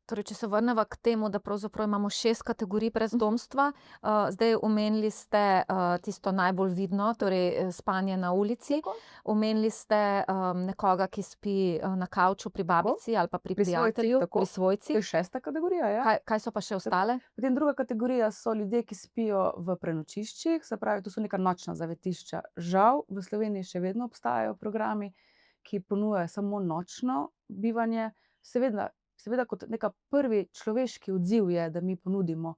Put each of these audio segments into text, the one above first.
Torej, če se vrneva k temu, da pravzaprav imamo 6 kategorij brezdomstva. Zdaj omenili ste, tisto najbolj vidno, torej, spanje na ulici. Tako. Omenili ste, nekoga, ki spi, na kavču pri babici ali pa pri Pri svojcih, prijatelju, tako. pri To je svojcih. 6. kategorija, ja. Kaj so pa še ostale? Potem druga kategorija so ljudje, ki spijo v prenočiščih, se pravi, to so neka nočna zavetišča. Žal v Sloveniji še vedno obstajajo programi, ki ponujajo samo nočno bivanje. Seveda kot neka prvi človeški odziv je, da mi ponudimo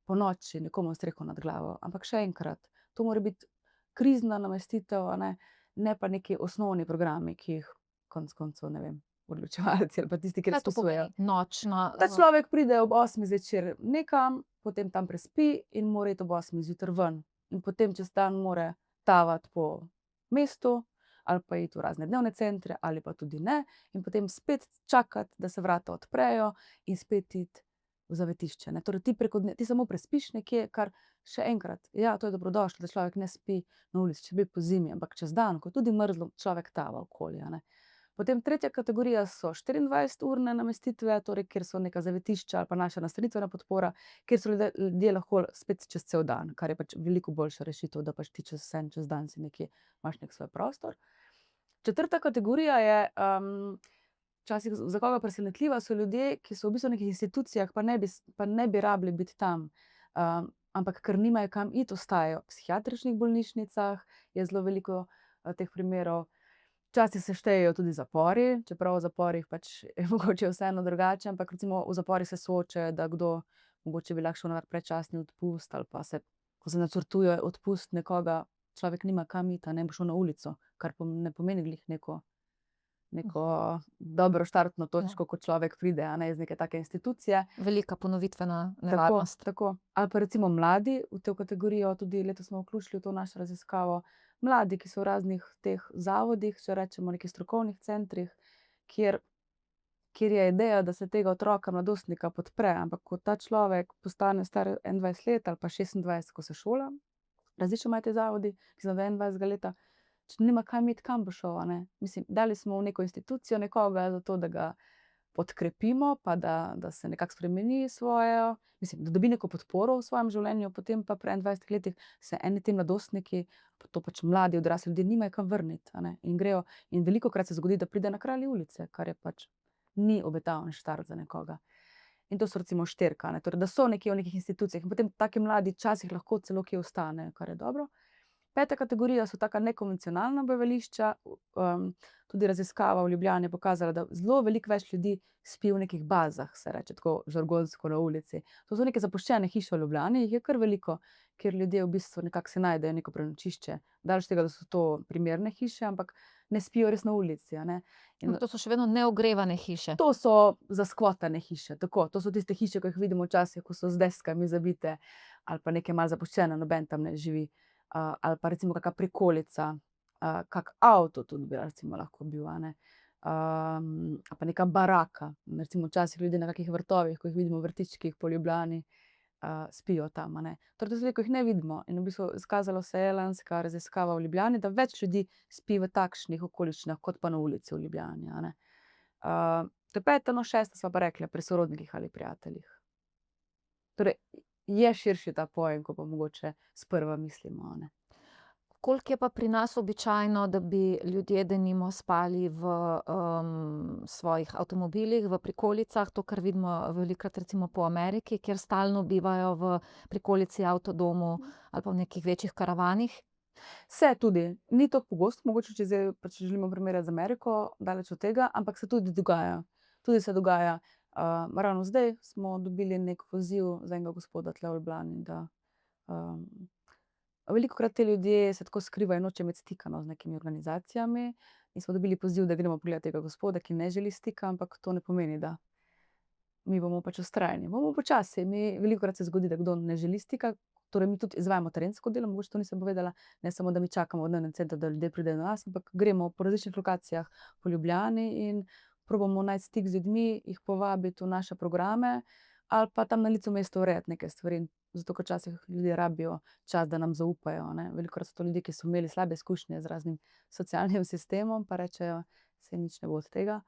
ponoči nekomu streho nad glavo. Ampak še enkrat, to mora biti krizna namestitev, a ne pa neki osnovni programi, ki jih konec koncev, ne vem, odločevalci ali pa tisti, ki Kaj to razpisujejo. pomeni nočna, Ta človek pride ob 8 zvečer nekam, potem tam prespi in mora iti ob 8 zjutraj ven. In potem čez dan mora tavati po mestu ali pa iti v razne dnevne centre ali pa tudi ne, in potem spet čakati, da se vrata odprejo, in spet iti v zavetišče, ne. Torej ti samo prespiš nekje, kar še enkrat, ja, to je dobrodošlo, da človek ne spi na ulici, če bi pozimi, ampak čez dan, ko je tudi mrzlo, človek tava okoli, a ne. Potem tretja kategorija so 24-urne namestitve, torej kjer so neka zavetišča ali pa naša nastanitvena podpora, kjer so ljudje lahko spet čez cel dan, kar je pač veliko boljša rešitev, da pač ti vseeno čez dan si nekje, imaš neki svoj prostor. Četrta kategorija je, včasih za koga presenetljiva, so ljudje, ki so v bistvu v nekih institucijah, pa ne bi rabili biti tam. Ampak ker nimajo kam iti, ostajajo v psihiatričnih bolnišnicah, je zelo veliko, teh primerov. Včasih se štejejo tudi zapori, čeprav v zaporih pač je mogoče vseeno drugače, ampak recimo v zaporih se soočajo, da kdo mogoče bi lahko šel na predčasni odpust ali pa ko se načrtuje odpust nekoga, človek nima kam iti, bo šel na ulico, kar ne pomeni glih neko dobro štartno točko, ko človek pride, iz neke take institucije. Velika ponovitvena Tako, nevarnost. tako. Ali pa recimo mladi, v to kategorijo tudi letos smo vključili v to našo raziskavo, mladi, ki so v raznih teh zavodih, če rečemo nekih strokovnih centrih, kjer je ideja, da se tega otroka, mladostnika podpre, ampak ko ta človek postane star 21 let ali pa 26, ko se šola, različno imajo ti zavodi, ki so do 21. leta, če nima kam iti, kam bo šel, Mislim, dali smo v neko institucijo nekoga zato, da ga podkrepimo, pa da se nekako spremeni svojo, mislim, da dobi neko podporo v svojem življenju, potem pa pri 21 letih se eni ti mladostniki, pa to pač mladi odrasli ljudje, nimajo kam vrniti, in grejo, in velikokrat se zgodi, da pride na kralji ulice, kar je pač ni obetaven štart za nekoga. In to so recimo štirka, torej da so nekje v nekih institucijah in potem taki mladi včasih lahko celo kje ostanejo, kar je dobro. Peta kategorija so taka nekonvencionalna bivališča. Tudi raziskava v Ljubljani je pokazala, da zelo veliko več ljudi spi v nekih bazah, se reče tako žargonsko na ulici. To so neke zapuščene hiše v Ljubljani, jih je kar veliko, kjer ljudje v bistvu nekako si najdejo neko prenočišče. Daleč tega, da so to primerne hiše, ampak ne spijo res na ulici, In To so še vedno neogrevane hiše. to so zaskvotane hiše, tako. To so tiste hiše, ko jih vidimo včasih, ko so z deskami zabite, ali pa neke malo zapuščene, noben tam ne živi. Ali pa recimo kaka prikolica, kak avto tudi bi recimo lahko bil, ali pa neka baraka. Recimo včasih ljudje na kakih vrtovih, ko jih vidimo v vrtičkih po Ljubljani, spijo tam, Torej to so ljudje, ko jih ne vidimo, in v bistvu izkazalo se je lanska raziskava v Ljubljani, da več ljudi spi v takšnih okoliščinah kot pa na ulici v Ljubljani, To je peta, no, šesta sva pa rekla, pri sorodnikih ali prijateljih. Torej je širši ta pojem, ko pa mogoče sprva mislimo, Koliko je pa pri nas običajno, da bi ljudje denimo spali v, svojih avtomobilih, v prikolicah, to, kar vidimo velikokrat recimo po Ameriki, kjer stalno bivajo v prikolici, avtodomu ali pa v nekih večjih karavanih? Se tudi, ni tako pogosto, mogoče če zdaj pač želimo primerjati z Ameriko, daleč od tega, ampak se tudi dogaja. Tudi se dogaja. Ravno zdaj smo dobili neki poziv za enega gospoda tule v Ljubljani, da, velikokrat ti ljudje se tako skrivajo, nočejo imeti stika, z nekimi organizacijami, in smo dobili poziv, da gremo pogledat tega gospoda, ki ne želi stika, ampak to ne pomeni, da mi bomo pač vztrajni. Bomo počasi, velikokrat se zgodi, da kdo ne želi stika, torej mi tudi izvajamo terensko delo, mogoče to nisem povedala, ne samo, da mi čakamo v dnevnem centru, da ljudje pridejo do nas, ampak gremo po različnih lokacijah po Ljubljani in probamo najti stik z ljudmi, jih povabiti v naše programe ali pa tam na licu mesta urejati neke stvari. Zato ker včasih ljudje rabijo čas, da nam zaupajo, Velikokrat so to ljudje, ki so imeli slabe izkušnje z raznim socialnim sistemom, pa rečejo: "Saj nič ne bo od tega."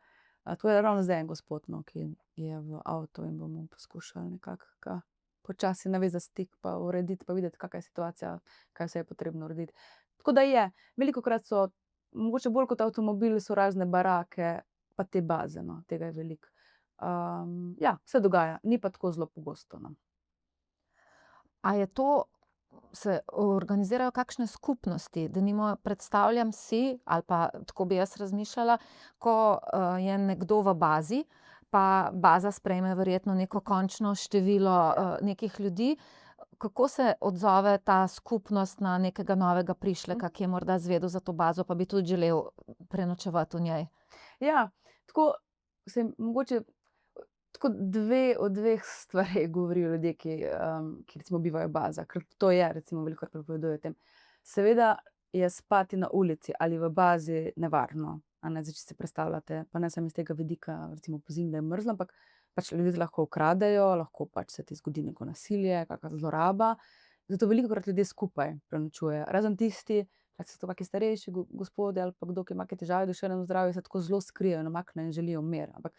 To je ravno zdaj en gospod, no, ki je v avtu in bomo poskušali nekako ga počasi navezati stik, pa urediti, pa videti, kakšna je situacija, kaj vse je potrebno urediti. Tako da je, velikokrat so, mogoče bolj kot avtomobili, so razne barake, pa te baze, no, tega je veliko. Ja, se dogaja, ni pa tako zelo pogosto, no. A je to, se organizirajo kakšne skupnosti? Denimo, predstavljam si, ali pa tako bi jaz razmišljala, ko, je nekdo v bazi, pa baza sprejme verjetno neko končno število, nekih ljudi. Kako se odzove ta skupnost na nekega novega prišleka, ki je morda izvedel za to bazo, pa bi tudi želel prenočevati v njej? Ja, tako se mogoče tako o dveh stvareh govorijo ljudje, ki recimo bivajo v bazah, ker to je recimo velikokrat pripovedujejo o tem. Seveda je spati na ulici ali v bazi nevarno, a ne, zdaj, če si predstavljate, pa ne samo iz tega vidika, recimo pozimi, da je mrzlo, ampak pač ljudi te lahko ukradejo, lahko pač se ti zgodi neko nasilje, kaka zloraba. Zato velikokrat ljudje skupaj prenočujejo, razen tisti, so to kaki starejši gospodje ali pa kdo, ki ima kake težave v duševnem zdravju, se tako zelo skrijejo, namaknejo in želijo mir. Ampak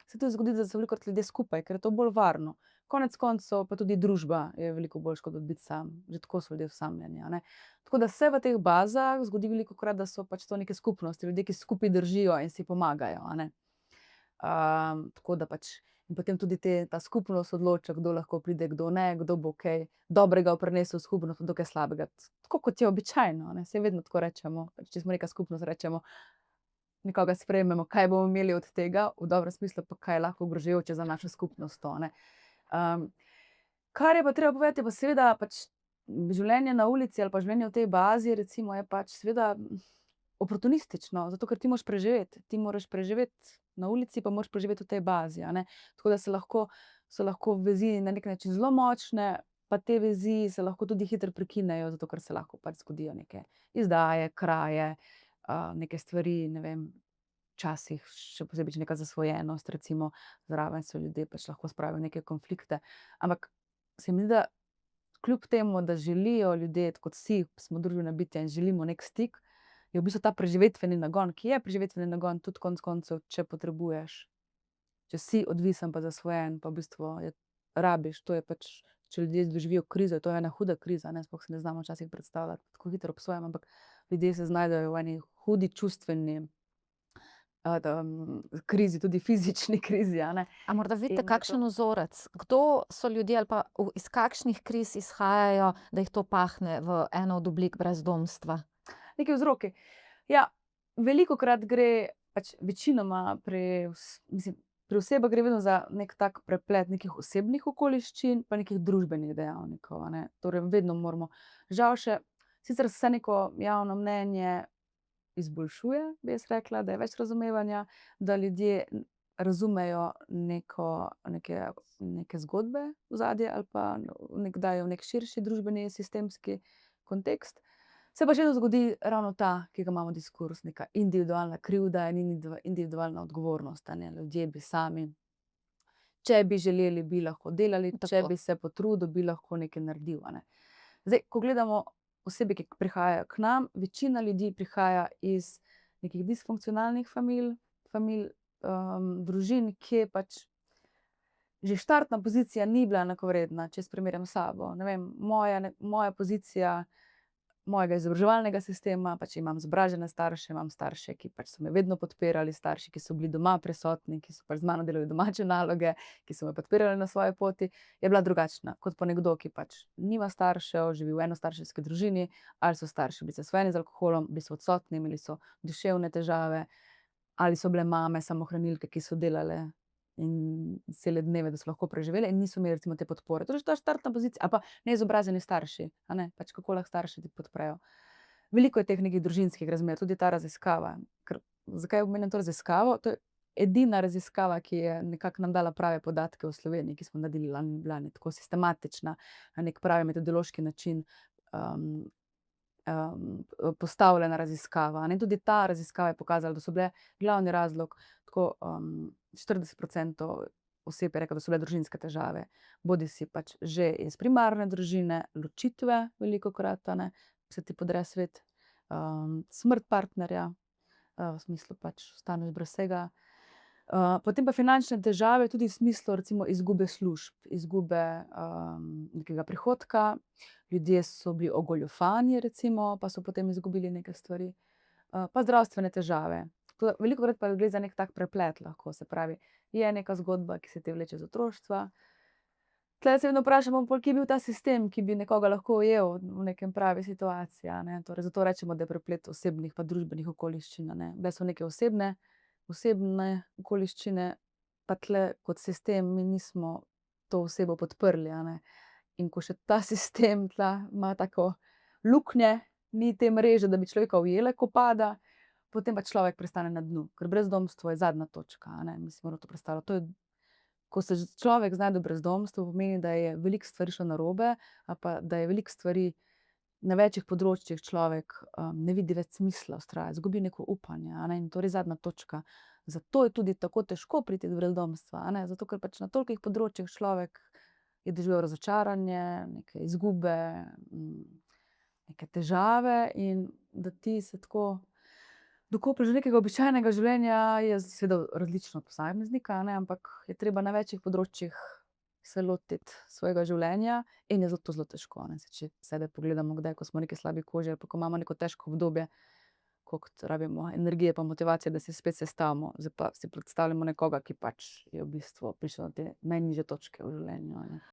se tudi zgodi, da so velikokrat ljudje skupaj, ker je to bolj varno. Konec koncev pa tudi družba je veliko boljša, kot biti sam. Že tako so ljudje osamljeni, a ne. Tako da se v teh bazah zgodi velikokrat, da so pač to neke skupnosti, ljudje, ki skupaj držijo in si pomagajo, a ne. Tako da pač in potem tudi ta skupnost odloča, kdo lahko pride, kdo ne, kdo bo kaj dobrega prinesel v skupnost, kdo kaj slabega. Tako kot je običajno, a ne, saj vedno tako rečemo, pač če smo neka skupnost, rečemo, nekoga sprejmemo, kaj bomo imeli od tega, v dobrem smislu, pa kaj je lahko ogrožajoče za našo skupnost to, a ne. Kar je pa treba povedati, je pa seveda pač življenje na ulici ali pa življenje v tej bazi recimo je pač seveda oportunistično, zato ker ti moraš preživeti. Ti moraš preživeti na ulici, pa moraš preživeti v tej bazi, a ne. Tako da so lahko vezi na neki način zelo močne, pa te vezi se lahko tudi hitro prekinejo, zato ker se lahko pač zgodijo neke izdaje, kraje, neke stvari, ne vem, včasih še posebej, če neka zasvojenost, recimo, zraven se ljudje pač lahko spravijo v neke konflikte. Ampak se mi zdi, da kljub temu, da želijo ljudje, kot vsi smo družbena bitja in želimo neki stik, je v bistvu ta preživetveni nagon, ki je preživetveni nagon tudi konec koncev, če potrebuješ, če si odvisen pa zasvojen, pa v bistvu rabiš, to je pač, če ljudje doživijo krizo, to je ena huda kriza, ne, sploh si ne znamo včasih predstavljati, tako hitro obsojamo, ampak ljudje se znajdejo v eni hudi čustveni, krizi, tudi fizični krizi, a ne. A morda vidite In kakšen zato vzorec? Kdo so ljudje ali pa iz kakšnih kriz izhajajo, da jih to pahne v eno od oblik brezdomstva? neki vzroki. Ja, velikokrat gre, pač večinoma mislim, pri osebah gre vedno za neki tak preplet nekih osebnih okoliščin pa nekih družbenih dejavnikov, a ne. Torej vedno moramo, žal še, sicer se neko javno mnenje izboljšuje, bi jaz rekla, da je več razumevanja, da ljudje razumejo neke zgodbe ozadje ali pa dajo v neki širši družbeni sistemski kontekst. Se pa še vedno zgodi ravno ta, ki ga imamo diskurz, neka individualna krivda in individualna odgovornost, a ne. Ljudje bi sami, če bi želeli, bi lahko delali, če Tako. bi se potrudil, bi lahko nekaj naredil, a ne. Zdaj, ko gledamo osebe, ki prihajajo k nam, večina ljudi prihaja iz nekih disfunkcionalnih familij, družin, kje pač že štartna pozicija ni bila enakovredna, če jaz primerjam s sabo. Ne vem, moja pozicija mojega izobraževalnega sistema, pač imam izobražene starše, imam starše, ki pač so me vedno podpirali, starši, ki so bili doma prisotni, ki so pač z mano delali domače naloge, ki so me podpirali na svoji poti, je bila drugačna kot pa nekdo, ki pač nima staršev, živi v enostarševski družini, ali so starši bili zasvojeni z alkoholom, bili so odsotni, imeli so duševne težave, ali so bile mame samohranilke, ki so delale in cele dneve, da so lahko preživele in niso imeli recimo te podpore. Torej ta štartna pozicija ali pa neizobraženi starši, a ne, pač kako lahko starši te podprejo. Veliko je teh nekih družinskih razmer, tudi ta raziskava. Zakaj omenjam to raziskavo? To je edina raziskava, ki je nekako nam dala prave podatke o Sloveniji, ki smo naredili lani, tako sistematična, na neki pravi metodološki način, postavljena raziskava, a ne. Tudi ta raziskava je pokazala, da so bile glavni razlog, tako, 40% oseb je reklo, da so bile družinske težave, bodisi pač že iz primarne družine, ločitve velikokrat, a ne, se ti podre svet, smrt partnerja, v smislu pač ostaneš brez vsega, Potem pa finančne težave tudi v smislu recimo izgube služb, izgube, nekega prihodka. Ljudje so bili ogoljufani recimo, pa so potem izgubili neke stvari. Pa zdravstvene težave. Tako da velikokrat pa gre za neki tak preplet lahko, se pravi, je neka zgodba, ki se te vleče iz otroštva. Tule se vedno vprašamo, pol kje je bil ta sistem, ki bi nekoga lahko ujel v nekem pravi situaciji, a ne. Torej zato rečemo, da je preplet osebnih pa družbenih okoliščin, a ne. Bile so neke osebne okoliščine, pa tule kot sistem mi nismo to osebo podprli, a ne. In ko še ta sistem tla ima tako luknje, ni te mreže, da bi človeka ujele, ko pada, potem pa človek pristane na dnu, ker brezdomstvo je zadnja točka, a ne. Mi si moramo to predstavljati, to je, ko se človek znajde v brezdomstvu, pomeni, da je veliko stvari šlo narobe ali pa da je veliko stvari na večih področjih človek, ne vidi več smisla vztrajati, izgubi neko upanje, a ne, in to je res zadnja točka. Zato je tudi tako težko priti do brezdomstva, a ne, zato ker pač na tolikih področjih človek je doživel razočaranje, neke izgube, neke težave, in da ti se tako dokoplješ do nekega običajnega življenja, je seveda različno od posameznika, a ne, ampak je treba na večih področjih se lotiti svojega življenja in je zato zelo težko, a ne. Saj če sebe pogledamo kdaj, ko smo v neki slabi koži ali pa ko imamo neko težko obdobje, koliko rabimo energije pa motivacije, da se spet sestavimo. Zdaj pa si predstavljamo nekoga, ki pač je v bistvu prišel do te najnižje točke v življenju, a ne.